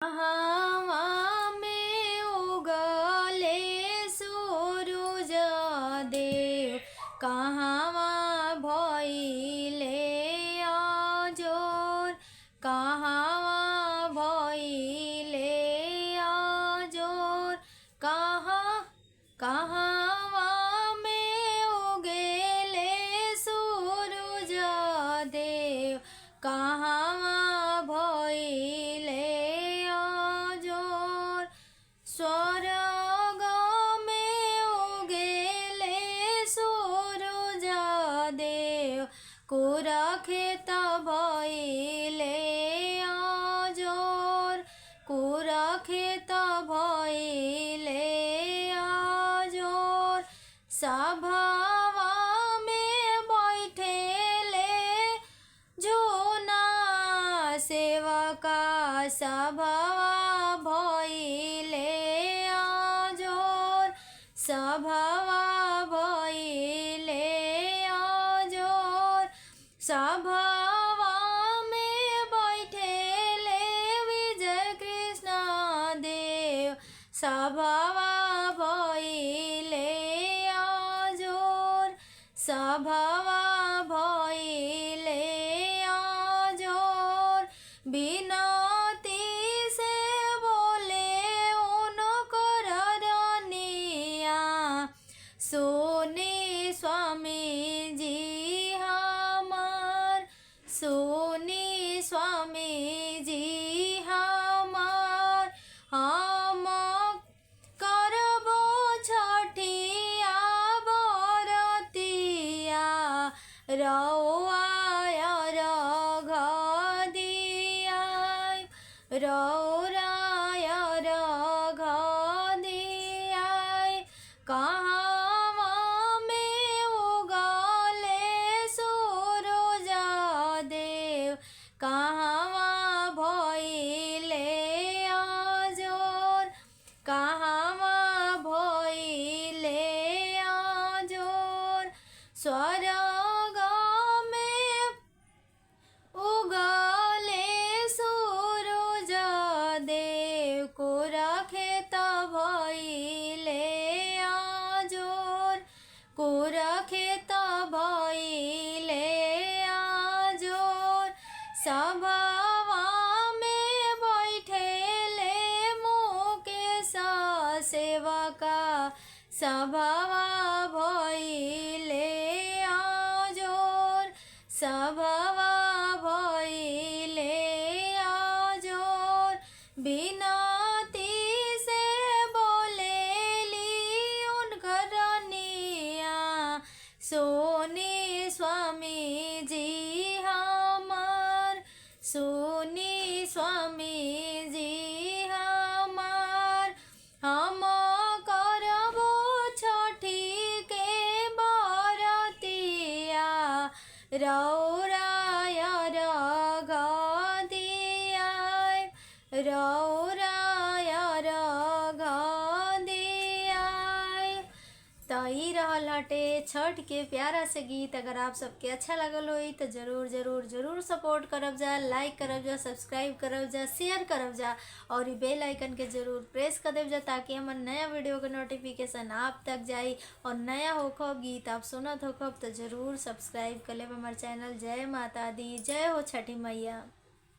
कहवा में उगले सूरज देव, कहवा भइले अजोर, कहवा भइले अजोर, कहवा में उगले सूरज देव, कहवा भइले अजोर। स्वर्ग में उगले सूरज देव, कुरखेत भइले अजोर, कुरखेत भइले अजोर। सभावा में बैठेले झुना सेवका, सभावा भइले अजोर, सभावा भइले अजोर। सभावा में बैठेले विजय कृष्ण देव, सभावा भइले अजोर, सभावा भइले अजोर। बिनती से बोले उनकर रानिया, सुनी स्वामी जी हमार, सुनी स्वामी जी हमार। हम करबो छठिया बरतिया, रउआ अर्घ दियाय, रउरा अर्घ दियाय। कहवा में उगले सूरज देव, कहवा भइले अजोर, कहवा भइले अजोर। स्वर्ग में उगले सूरज देव, कुरखेत भइले अजोर, कुरखेत भइले अजोर। सभावा में बैठेले मुकेश सेवका, सभावा भइले अजोर, सभावा भइले अजोर। बिनती से बोलेली उनकर रानिया, सुनी स्वामी जी हमार, सुनी स्वामी जी हमार। हम करबो छठी के बरतिया, रउरा अर्घ दियाय, रउरा अर्घ दियाय। तो ई रहल हटे छठ के प्यारा से गीत। अगर आप सबके अच्छा लगल होई तो जरूर जरूर जरूर सपोर्ट करब जा, लाइक करब जा, सब्सक्राइब करब जा, शेयर करब जा और बेल आइकन के जरूर प्रेस कर देव जा, ताकि हमार नया वीडियो के नोटिफिकेशन आप तक जाई। और नया होखब गीत आप सुनत होखब तो जरूर सब्सक्राइब कर लेब हमार चैनल। जय माता दी, जय हो छठी मैया।